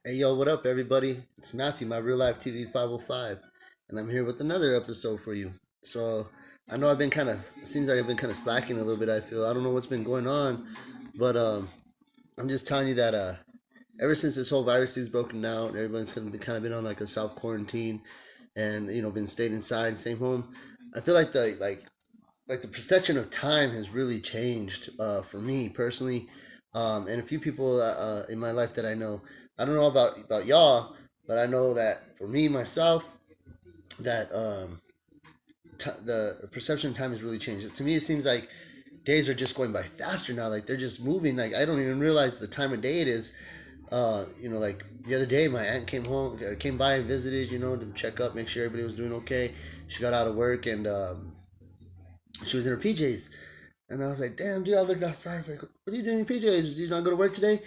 Hey yo, what up, everybody? It's Matthew, my real life TV 505, and I'm here with another episode for you. So, I know it seems like I've been kind of slacking a little bit. I feel I don't know what's been going on, but I'm just telling you that ever since this whole virus is broken out, everyone's kind of been on like a self quarantine, and been staying inside, staying home. I feel like the perception of time has really changed for me personally, and a few people in my life that I know. I don't know about y'all, but I know that for me myself, that the perception of time has really changed. To me, it seems like days are just going by faster now. Like they're just moving. Like I don't even realize the time of day it is. Like the other day, my aunt came by and visited. To check up, make sure everybody was doing okay. She got out of work and she was in her PJs. And I was like, damn, dude, I looked outside. I was like, what are you doing in PJs? Did you not go to work today?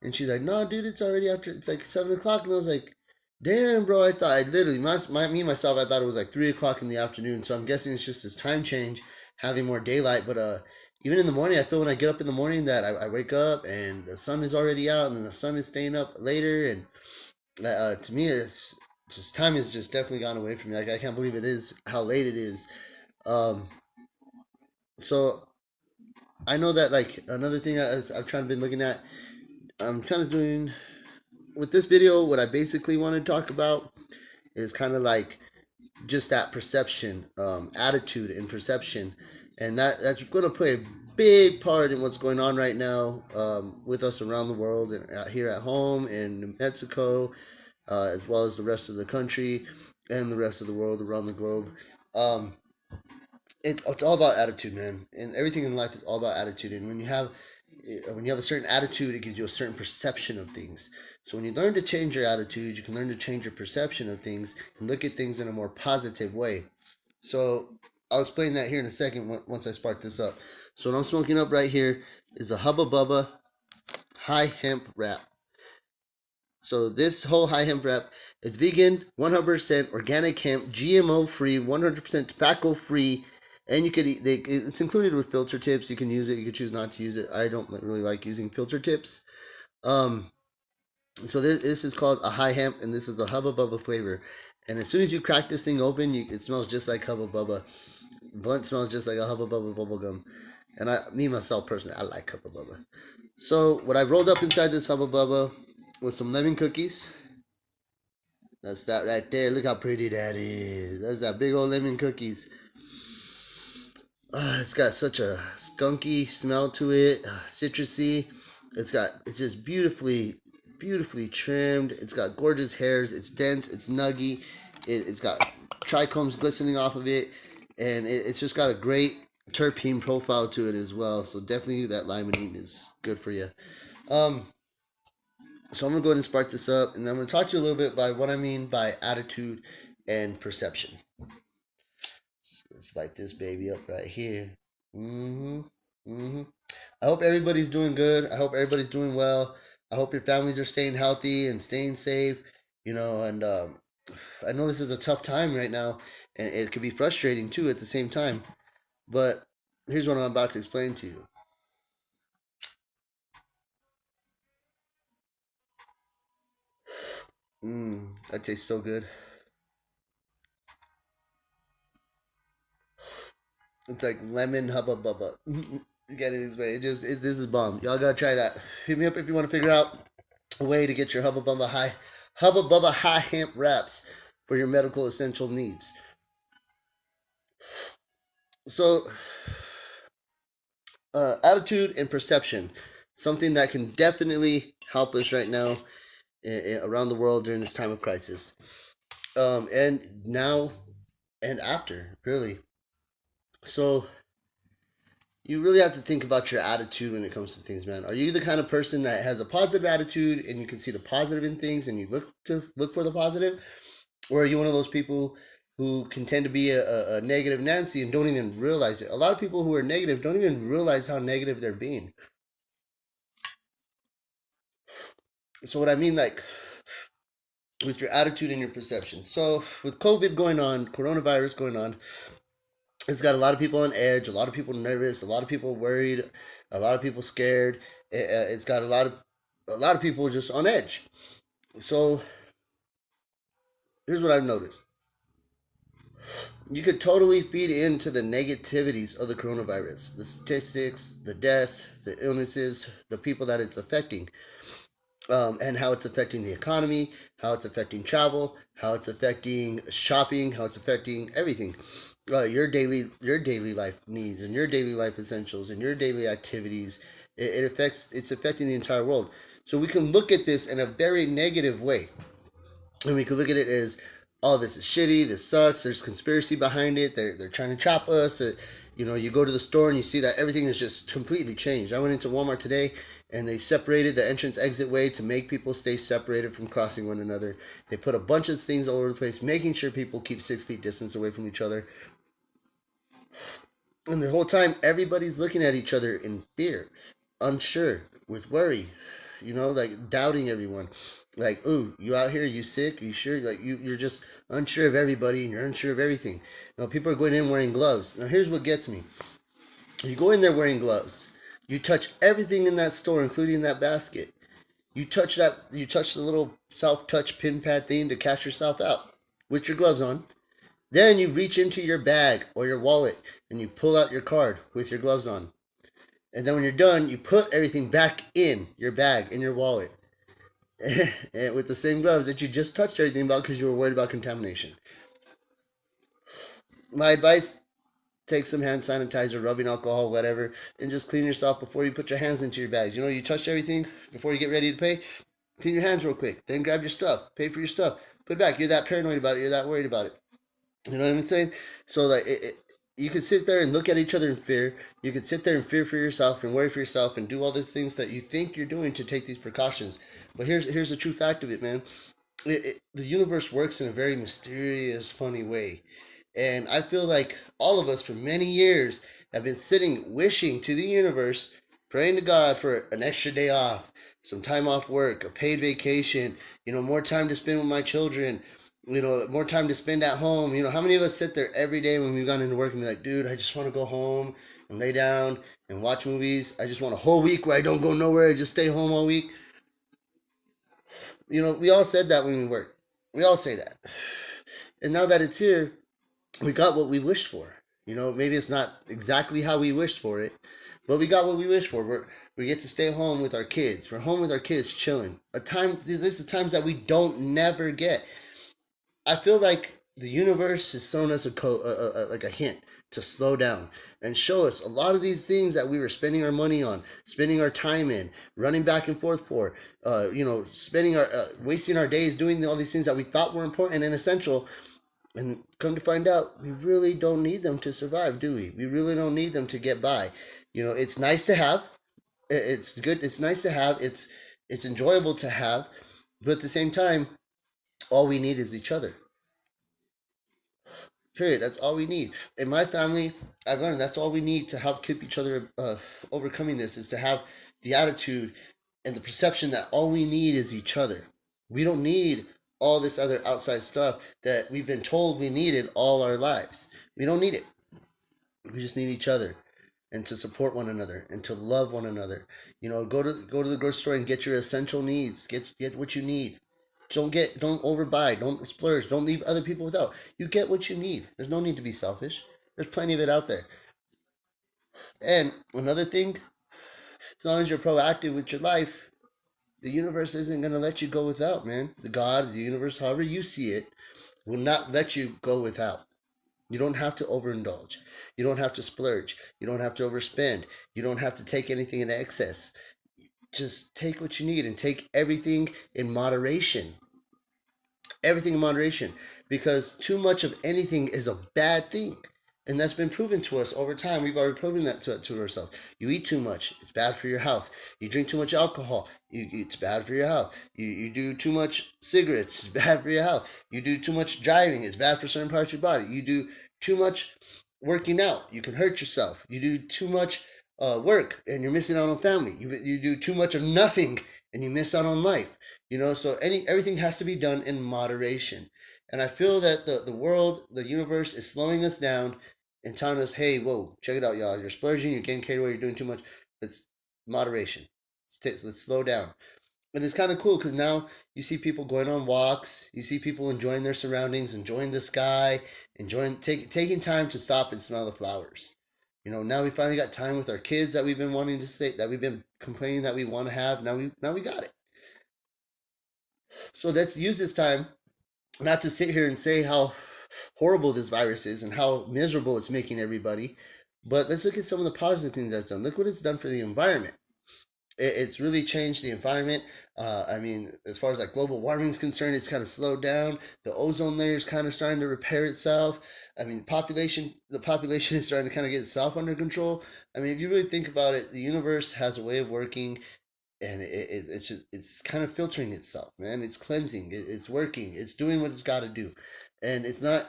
And she's like, no, dude, it's already after, it's like 7 o'clock. And I was like, damn, bro, I literally, myself, I thought it was like 3 o'clock in the afternoon. So I'm guessing it's just this time change, having more daylight. But even in the morning, I feel when I get up in the morning that I wake up and the sun is already out and then the sun is staying up later. And to me, it's just time has just definitely gone away from me. Like, I can't believe it is how late it is. Um, so I know that like another thing I've tried been looking at, I'm kind of doing with this video. What I basically want to talk about is kind of like just that perception, attitude, and perception, and that's going to play a big part in what's going on right now with us around the world and here at home in Mexico, as well as the rest of the country and the rest of the world around the globe. Um, it's all about attitude, man. And everything in life is all about attitude. And when you have a certain attitude, it gives you a certain perception of things. So when you learn to change your attitude, you can learn to change your perception of things and look at things in a more positive way. So I'll explain that here in a second once I spark this up. So what I'm smoking up right here is a Hubba Bubba high hemp wrap. So this whole high hemp wrap, it's vegan, 100% organic hemp, GMO free, 100% tobacco free, and you could eat. It's included with filter tips. You can use it. You can choose not to use it. I don't really like using filter tips. Um, so this is called a high hemp, and this is the Hubba Bubba flavor. And as soon as you crack this thing open, it smells just like Hubba Bubba. Blunt smells just like a Hubba Bubba bubble gum. And me myself personally, I like Hubba Bubba. So what I rolled up inside this Hubba Bubba with some lemon cookies. That's that right there. Look how pretty that is. That's that big old lemon cookies. It's got such a skunky smell to it, citrusy. It's just beautifully trimmed. It's got gorgeous hairs. It's dense. It's nuggy. It's got trichomes glistening off of it, and it's just got a great terpene profile to it as well. So definitely that limonene is good for you. Um, so I'm gonna go ahead and spark this up, and I'm gonna talk to you a little bit by what I mean by attitude and perception. Let's light this baby up right here. Mm-hmm. Mm-hmm. I hope everybody's doing good. I hope everybody's doing well. I hope your families are staying healthy and staying safe. And I know this is a tough time right now, and it can be frustrating too at the same time. But here's what I'm about to explain to you. That tastes so good. It's like lemon hubba bubba. Get it this way. This is bomb. Y'all gotta try that. Hit me up if you want to figure out a way to get your Hubba Bubba high hemp wraps for your medical essential needs. So, attitude and perception, something that can definitely help us right now around the world during this time of crisis, and now and after, really. So you really have to think about your attitude when it comes to things, man. Are you the kind of person that has a positive attitude and you can see the positive in things and you look for the positive, or are you one of those people who can tend to be a negative Nancy and don't even realize it? A lot of people who are negative don't even realize how negative they're being. So what I mean, like, with your attitude and your perception. So with COVID going on, coronavirus going on, it's got a lot of people on edge, a lot of people nervous, a lot of people worried, a lot of people scared. It's got a lot of people just on edge. So here's what I've noticed. You could totally feed into the negativities of the coronavirus, the statistics, the deaths, the illnesses, the people that it's affecting, and how it's affecting the economy, how it's affecting travel, how it's affecting shopping, how it's affecting everything. Your daily life needs and your daily life essentials and your daily activities. It's affecting the entire world. So we can look at this in a very negative way, and we could look at it as, oh, this is shitty, this sucks, there's conspiracy behind it, they're trying to chop us. You go to the store and you see that everything is just completely changed. I went into Walmart today and they separated the entrance exit way to make people stay separated from crossing one another. They put a bunch of things all over the place, making sure people keep 6 feet distance away from each other. And the whole time, everybody's looking at each other in fear, unsure, with worry, like doubting everyone. Like, ooh, you out here? You sick? You sure? Like, you're just unsure of everybody and you're unsure of everything. People are going in wearing gloves. Now, here's what gets me. You go in there wearing gloves. You touch everything in that store, including that basket. You touch the little self-touch pin pad thing to cash yourself out with your gloves on. Then you reach into your bag or your wallet and you pull out your card with your gloves on. And then when you're done, you put everything back in your bag, in your wallet, with the same gloves that you just touched everything about because you were worried about contamination. My advice, take some hand sanitizer, rubbing alcohol, whatever, and just clean yourself before you put your hands into your bags. You touch everything before you get ready to pay. Clean your hands real quick. Then grab your stuff. Pay for your stuff. Put it back. You're that paranoid about it. You're that worried about it. You know what I'm saying? So like you could sit there and look at each other in fear. You could sit there and fear for yourself and worry for yourself and do all these things that you think you're doing to take these precautions. But here's the true fact of it, man. The universe works in a very mysterious, funny way. And I feel like all of us for many years have been sitting wishing to the universe, praying to God for an extra day off, some time off work, a paid vacation, more time to spend with my children, more time to spend at home. How many of us sit there every day when we've gone into work and be like, dude, I just want to go home and lay down and watch movies. I just want a whole week where I don't go nowhere. I just stay home all week. We all said that when we work. We all say that. And now that it's here, we got what we wished for. Maybe it's not exactly how we wished for it, but we got what we wished for. We get to stay home with our kids. We're home with our kids, chilling. This is times that we don't never get. I feel like the universe has thrown us like a hint to slow down and show us a lot of these things that we were spending our money on, spending our time in, running back and forth for, spending wasting our days doing all these things that we thought were important and essential. And come to find out, we really don't need them to survive, do we? We really don't need them to get by. It's nice to have. It's good. It's nice to have. It's enjoyable to have. But at the same time, all we need is each other. Period. That's all we need. In my family, I've learned that's all we need to help keep each other overcoming this is to have the attitude and the perception that all we need is each other. We don't need all this other outside stuff that we've been told we needed all our lives. We don't need it. We just need each other and to support one another and to love one another. Go to the grocery store and get your essential needs. Get what you need. Don't overbuy, don't splurge, don't leave other people without. You get what you need. There's no need to be selfish. There's plenty of it out there. And another thing, as long as you're proactive with your life, the universe isn't going to let you go without, man. The God, the universe, however you see it, will not let you go without. You don't have to overindulge. You don't have to splurge. You don't have to overspend. You don't have to take anything in excess. Just take what you need and take everything in moderation. Everything in moderation, because too much of anything is a bad thing. And that's been proven to us over time. We've already proven that to ourselves. You eat too much, it's bad for your health. You drink too much alcohol, it's bad for your health. You do too much cigarettes, it's bad for your health. You do too much driving, it's bad for certain parts of your body. You do too much working out, you can hurt yourself. You do too much work and you're missing out on family. You do too much of nothing and you miss out on life. So everything has to be done in moderation. And I feel that the world, the universe is slowing us down and telling us, hey, whoa, check it out, y'all. You're splurging, you're getting carried away, you're doing too much. Let's moderation. Let's slow down. And it's kind of cool because now you see people going on walks, you see people enjoying their surroundings, enjoying the sky, taking time to stop and smell the flowers. Now we finally got time with our kids that we've been wanting to say, that we've been complaining that we want to have. Now we got it. So let's use this time not to sit here and say how horrible this virus is and how miserable it's making everybody, but let's look at some of the positive things that's done. Look what it's done for the environment. It's really changed the environment. I mean, as far as like global warming is concerned, it's kind of slowed down. The ozone layer is kind of starting to repair itself. I mean, the population is starting to kind of get itself under control. I mean, if you really think about it, the universe has a way of working, and it's kind of filtering itself, man. It's cleansing. It's working. It's doing what it's got to do, and it's not.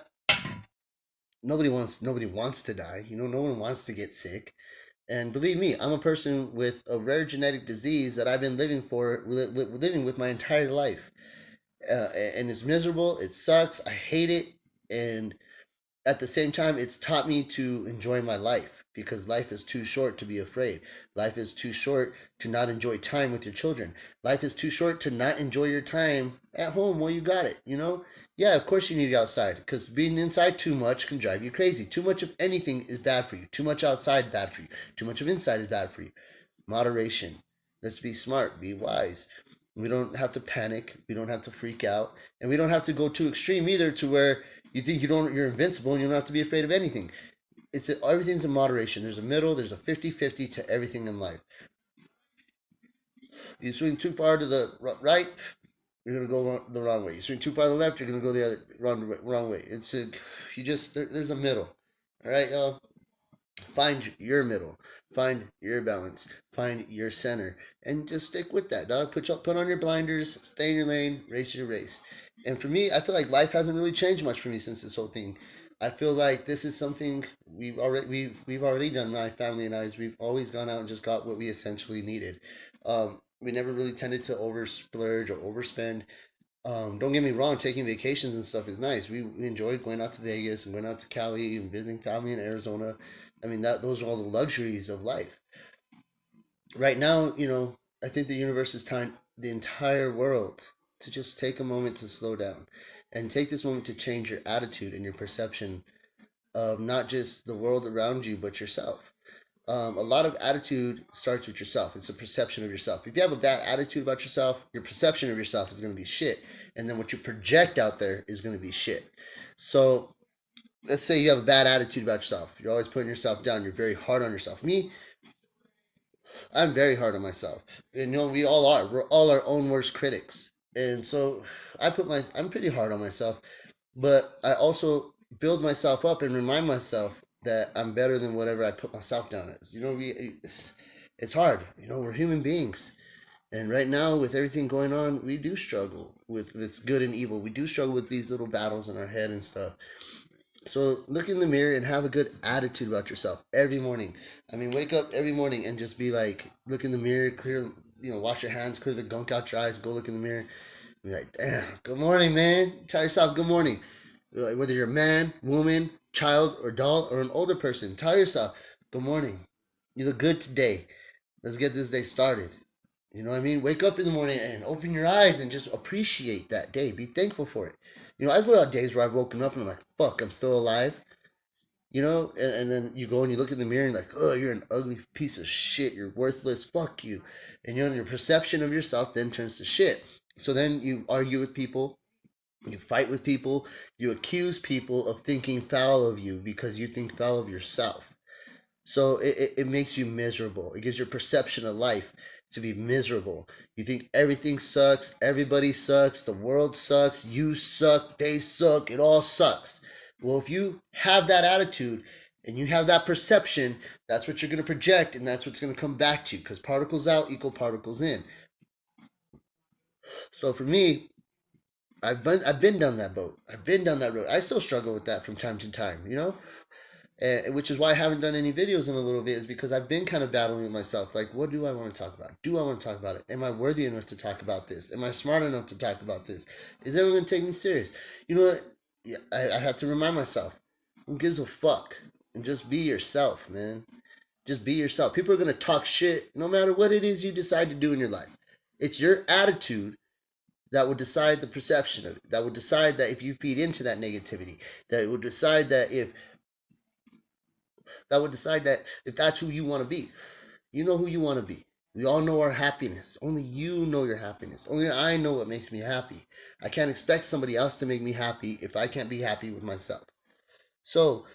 Nobody wants to die. No one wants to get sick. And believe me, I'm a person with a rare genetic disease that I've been living with my entire life, and it's miserable. It sucks. I hate it, and at the same time, it's taught me to enjoy my life because life is too short to be afraid. Life is too short to not enjoy time with your children. Life is too short to not enjoy your time at home while you got it. Yeah, of course you need to get outside because being inside too much can drive you crazy. Too much of anything is bad for you. Too much outside, bad for you. Too much of inside is bad for you. Moderation. Let's be smart, be wise. We don't have to panic. We don't have to freak out. And we don't have to go too extreme either to where you think you're invincible and you don't have to be afraid of anything. Everything's in moderation. There's a middle, there's a 50-50 to everything in life. You swing too far to the right, you're gonna go the wrong way. You swing too far to the left, you're gonna go the other wrong way. There's a middle. All right, y'all. Find your middle. Find your balance. Find your center, and just stick with that, dog. Put on your blinders. Stay in your lane. Race your race. And for me, I feel like life hasn't really changed much for me since this whole thing. I feel like this is something we've already done. My family and I, we've always gone out and just got what we essentially needed. We never really tended to over splurge or overspend. Don't get me wrong, taking vacations and stuff is nice. We enjoyed going out to Vegas and going out to Cali and visiting family in Arizona. I mean, those are all the luxuries of life. Right now, I think the universe is telling the entire world to just take a moment to slow down and take this moment to change your attitude and your perception of not just the world around you, but yourself. A lot of attitude starts with yourself. It's a perception of yourself. If you have a bad attitude about yourself, your perception of yourself is going to be shit. And then what you project out there is going to be shit. So let's say you have a bad attitude about yourself. You're always putting yourself down. You're very hard on yourself. Me, I'm very hard on myself. And we all are. We're all our own worst critics. And so I'm pretty hard on myself, but I also build myself up and remind myself that I'm better than whatever I put myself down as. It's hard. We're human beings. And right now, with everything going on, we do struggle with this good and evil. We do struggle with these little battles in our head and stuff. So look in the mirror and have a good attitude about yourself every morning. I mean, wake up every morning and just be like, look in the mirror, clear, wash your hands, clear the gunk out your eyes, go look in the mirror. Be like, damn, good morning, man. Tell yourself good morning. Like, whether you're a man, woman, child, or adult, or an older person, tell yourself, good morning. You look good today. Let's get this day started. You know what I mean? Wake up in the morning and open your eyes and just appreciate that day. Be thankful for it. I've had days where I've woken up and I'm like, fuck, I'm still alive. And then you go and you look in the mirror and you're like, oh, you're an ugly piece of shit. You're worthless. Fuck you. And your perception of yourself then turns to shit. So then you argue with people. You fight with people. You accuse people of thinking foul of you because you think foul of yourself. So it makes you miserable. It gives your perception of life to be miserable. You think everything sucks, everybody sucks, the world sucks, you suck, they suck, it all sucks. Well, if you have that attitude and you have that perception, that's what you're going to project and that's what's going to come back to you because particles out equal particles in. So for me, I've been down that boat. I've been down that road. I still struggle with that from time to time, which is why I haven't done any videos in a little bit, is because I've been kind of battling with myself. Like, what do I want to talk about? Do I want to talk about it? Am I worthy enough to talk about this? Am I smart enough to talk about this? Is everyone going to take me serious? You know what? I have to remind myself, who gives a fuck? And just be yourself, man. Just be yourself. People are going to talk shit no matter what it is you decide to do in your life. It's your attitude that would decide the perception of it. That would decide that if you feed into that negativity. That would decide that if that's who you want to be. You know who you want to be. We all know our happiness. Only you know your happiness. Only I know what makes me happy. I can't expect somebody else to make me happy if I can't be happy with myself. So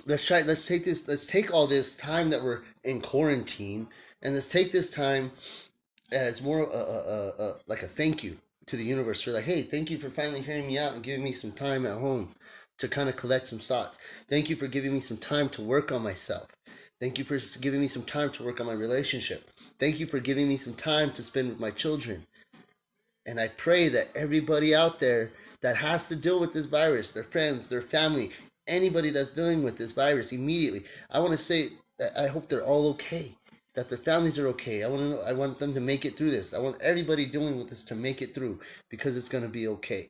let's take all this time that we're in quarantine, and let's take this time as more like a thank you to the universe for, like, hey, thank you for finally hearing me out and giving me some time at home to kind of collect some thoughts. Thank you for giving me some time to work on myself. Thank you for giving me some time to work on my relationship. Thank you for giving me some time to spend with my children. And I pray that everybody out there that has to deal with this virus, their friends, their family, anybody that's dealing with this virus immediately, I want to say that I hope they're all okay, that their families are okay. I want them to make it through this. I want everybody dealing with this to make it through, because it's going to be okay.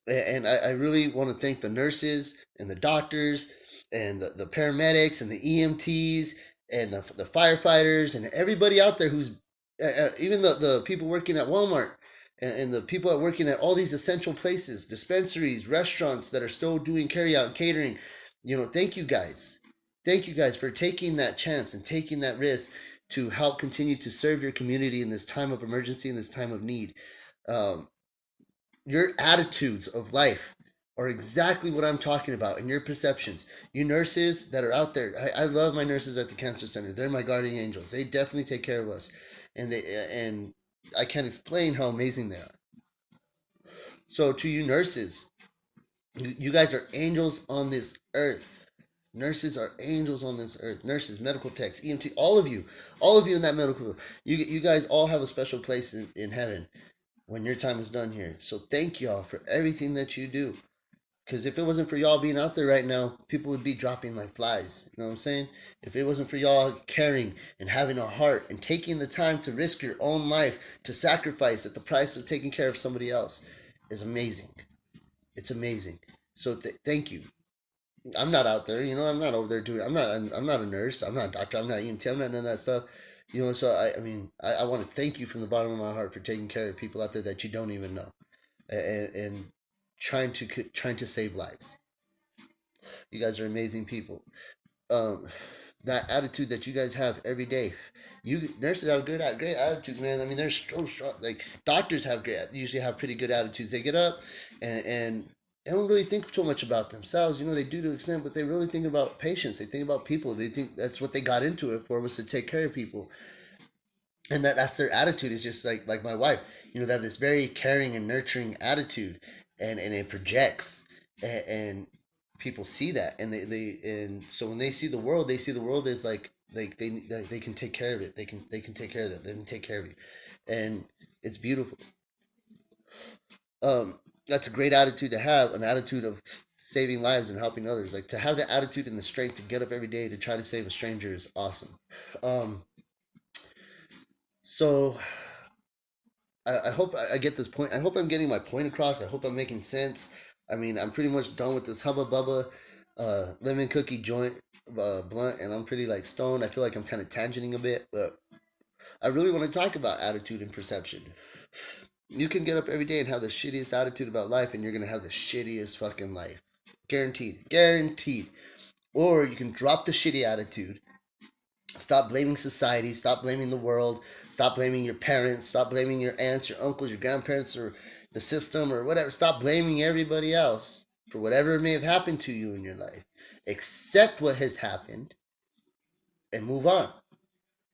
And I really want to thank the nurses and the doctors and the paramedics and the EMTs and the firefighters and everybody out there who's even the people working at Walmart, and the people that are working at all these essential places, dispensaries, restaurants that are still doing carry out and catering. Thank you guys. Thank you guys for taking that chance and taking that risk to help continue to serve your community in this time of emergency, in this time of need. Um, your attitudes of life are exactly what I'm talking about, and your perceptions. You nurses that are out there, I love my nurses at the cancer center. They're my guardian angels. They definitely take care of us, and I can't explain how amazing they are. So to you nurses, you guys are angels on this earth. Nurses are angels on this earth. Nurses, medical techs, EMT, all of you in that medical, you guys all have a special place in heaven when your time is done here. So thank y'all for everything that you do. Because if it wasn't for y'all being out there right now, people would be dropping like flies. You know what I'm saying? If it wasn't for y'all caring and having a heart and taking the time to risk your own life, to sacrifice at the price of taking care of somebody else, is amazing. It's amazing. So thank you. I'm not out there. I'm not over there doing. I'm not a nurse. I'm not a doctor. I'm not EMT. I'm not none of that stuff. So I mean, I want to thank you from the bottom of my heart for taking care of people out there that you don't even know, and trying to save lives. You guys are amazing people. Um, that attitude that you guys have every day. You nurses have great attitudes, man. I mean, they're so strong. Like doctors usually have pretty good attitudes. They get up and they don't really think so much about themselves. They do to an extent, but they really think about patients. They think about people. They think that's what they got into it for, was to take care of people. And that's their attitude, is just like my wife. They have this very caring and nurturing attitude, and it projects, and people see that, and and so when they see the world, they see the world as like they can take care of it. They can take care of that. They can take care of you, and it's beautiful. That's a great attitude to have, an attitude of saving lives and helping others. Like, to have the attitude and the strength to get up every day to try to save a stranger is awesome. Um, so I hope I get this point. I hope I'm getting my point across. I hope I'm making sense. I mean, I'm pretty much done with this Hubba Bubba lemon cookie joint blunt, and I'm pretty like stoned. I feel like I'm kind of tangenting a bit, but I really want to talk about attitude and perception. You can get up every day and have the shittiest attitude about life, and you're gonna have the shittiest fucking life, guaranteed, guaranteed. Or you can drop the shitty attitude. Stop blaming society. Stop blaming the world. Stop blaming your parents. Stop blaming your aunts, your uncles, your grandparents, or the system, or whatever. Stop blaming everybody else for whatever may have happened to you in your life. Accept what has happened and move on.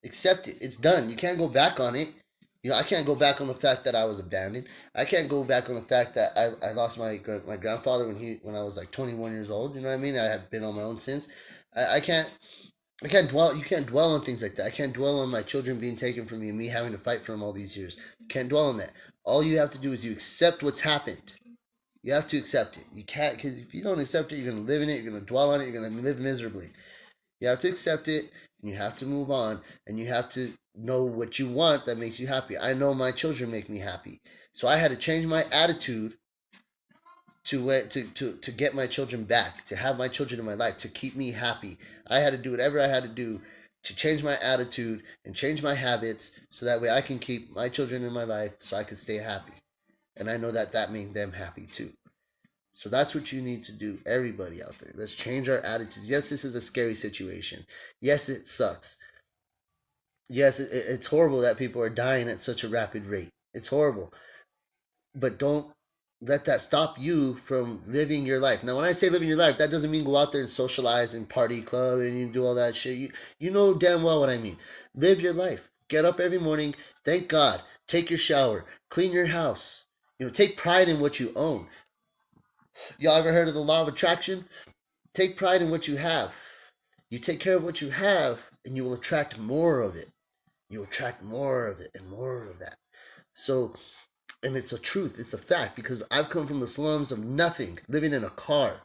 Accept it. It's done. You can't go back on it. I can't go back on the fact that I was abandoned. I can't go back on the fact that I lost my grandfather when I was like 21 years old. You know what I mean? I have been on my own since. I can't dwell. You can't dwell on things like that. I can't dwell on my children being taken from me and me having to fight for them all these years. You can't dwell on that. All you have to do is you accept what's happened. You have to accept it. You can't, because if you don't accept it, you're gonna live in it. You're gonna dwell on it. You're gonna live miserably. You have to accept it, and you have to move on, and you have to know what you want that makes you happy. I know my children make me happy, so I had to change my attitude to get my children back, to have my children in my life, to keep me happy. I had to do whatever I had to do to change my attitude and change my habits so that way I can keep my children in my life so I can stay happy. And I know that that makes them happy too. So that's what you need to do, everybody out there. Let's change our attitudes. Yes, this is a scary situation. Yes, it sucks. Yes, it's horrible that people are dying at such a rapid rate. It's horrible. But don't let that stop you from living your life. Now, when I say living your life, that doesn't mean go out there and socialize and party club and you do all that shit. You know damn well what I mean. Live your life. Get up every morning. Thank God. Take your shower. Clean your house. Take pride in what you own. Y'all ever heard of the law of attraction? Take pride in what you have. You take care of what you have, and you will attract more of it. You attract more of it and more of that. So, and it's a truth, it's a fact, because I've come from the slums of nothing, living in a car,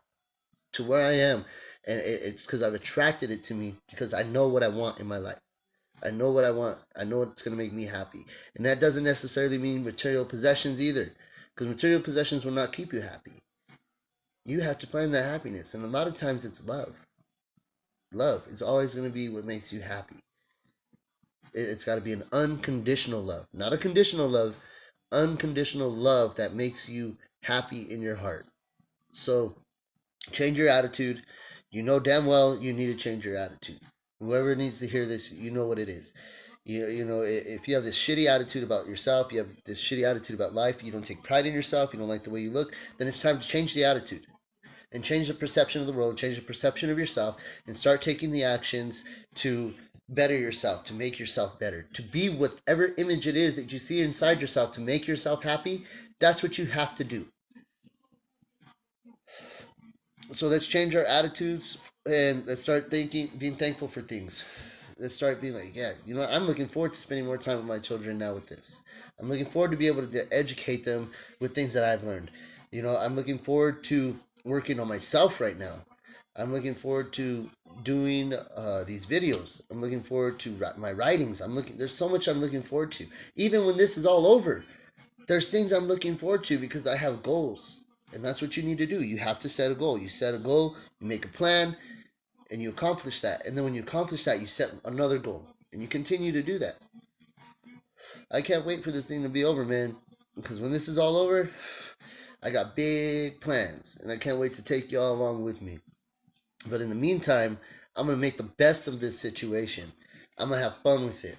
to where I am, and it's because I've attracted it to me because I know what I want in my life. I know what I want. I know what's going to make me happy. And that doesn't necessarily mean material possessions either, because material possessions will not keep you happy. You have to find that happiness, and a lot of times it's love. Love is always going to be what makes you happy. It's got to be an unconditional love, not a conditional love, unconditional love that makes you happy in your heart. So change your attitude. You know damn well you need to change your attitude. Whoever needs to hear this, you know what it is. You know, if you have this shitty attitude about yourself, you have this shitty attitude about life, you don't take pride in yourself, you don't like the way you look, then it's time to change the attitude and change the perception of the world, change the perception of yourself, and start taking the actions to better yourself, to make yourself better, to be whatever image it is that you see inside yourself, to make yourself happy. That's what you have to do. So let's change our attitudes and let's start being thankful for things. Let's start being like, yeah, I'm looking forward to spending more time with my children now with this. I'm looking forward to be able to educate them with things that I've learned. I'm looking forward to working on myself right now. I'm looking forward to doing these videos. I'm looking forward to my writings. There's so much I'm looking forward to. Even when this is all over, there's things I'm looking forward to because I have goals. And that's what you need to do. You have to set a goal. You set a goal, you make a plan, and you accomplish that. And then when you accomplish that, you set another goal. And you continue to do that. I can't wait for this thing to be over, man. Because when this is all over, I got big plans. And I can't wait to take y'all along with me. But in the meantime, I'm going to make the best of this situation. I'm going to have fun with it.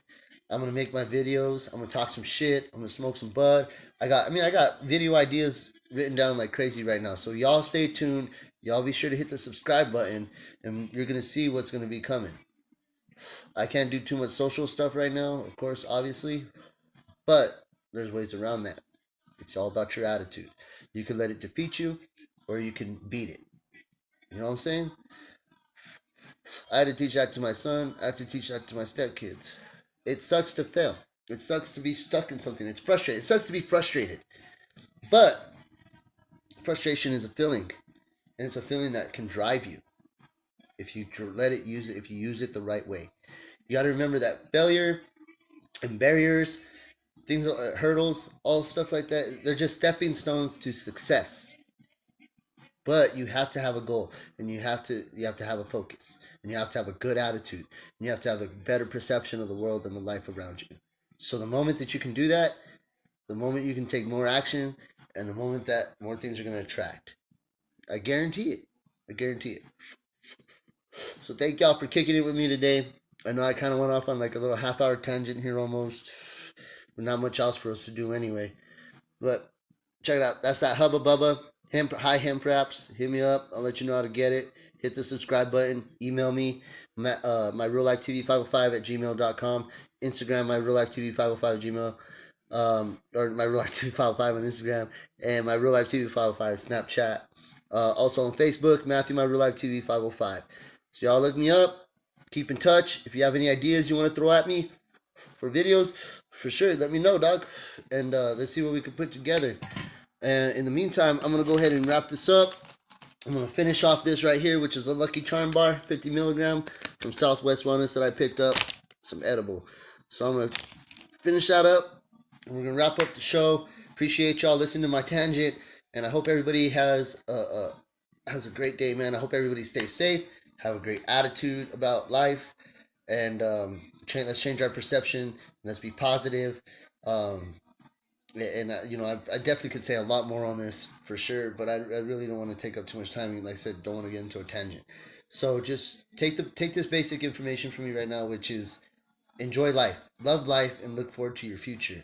I'm going to make my videos. I'm going to talk some shit. I'm going to smoke some bud. I got video ideas written down like crazy right now. So y'all stay tuned. Y'all be sure to hit the subscribe button and you're going to see what's going to be coming. I can't do too much social stuff right now, of course, obviously. But there's ways around that. It's all about your attitude. You can let it defeat you or you can beat it. You know what I'm saying? I had to teach that to my son. I had to teach that to my stepkids. It sucks to fail. It sucks to be stuck in something. It's frustrating. It sucks to be frustrated. But frustration is a feeling. And it's a feeling that can drive you. If you let it use it, if you use it the right way. You got to remember that failure and barriers, things, hurdles, all stuff like that, they're just stepping stones to success. But you have to have a goal, and you have to have a focus, and you have to have a good attitude, and you have to have a better perception of the world and the life around you. So the moment that you can do that, the moment you can take more action, and the moment that more things are going to attract. I guarantee it. I guarantee it. So thank y'all for kicking it with me today. I know I kind of went off on like a little half-hour tangent here almost. But not much else for us to do anyway. But check it out. That's that Hubba Bubba. High hemp wraps. Hit me up. I'll let you know how to get it. Hit the subscribe button. Email me. My real life TV 505 at gmail.com. Instagram my real life TV 505 at gmail. Or my real life TV 505 on Instagram. And my real life TV 505 Snapchat. Also on Facebook, Matthew my real life TV 505. So y'all look me up. Keep in touch. If you have any ideas you want to throw at me for videos, for sure, let me know, dog. And let's see what we can put together. And in the meantime, I'm going to go ahead and wrap this up. I'm going to finish off this right here, which is a Lucky Charm bar, 50 milligram from Southwest Wellness that I picked up. Some edible. So I'm going to finish that up. And we're going to wrap up the show. Appreciate y'all listening to my tangent. And I hope everybody has a great day, man. I hope everybody stays safe. Have a great attitude about life. and let's change our perception. Let's be positive. Um, and I definitely could say a lot more on this for sure, but I really don't want to take up too much time. Like I said, don't want to get into a tangent. So just take this basic information from me right now, which is enjoy life, love life, and look forward to your future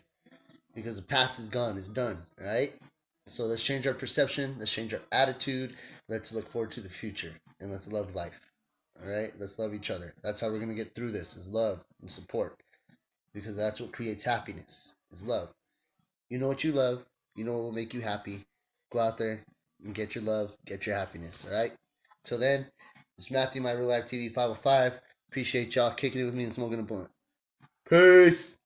because the past is gone, it's done. All right. So let's change our perception. Let's change our attitude. Let's look forward to the future, and let's love life. All right. Let's love each other. That's how we're gonna get through this: is love and support, because that's what creates happiness. Is love. You know what you love. You know what will make you happy. Go out there and get your love, get your happiness. All right. Till then, it's Matthew, my real life TV 505. Appreciate y'all kicking it with me and smoking a blunt. Peace.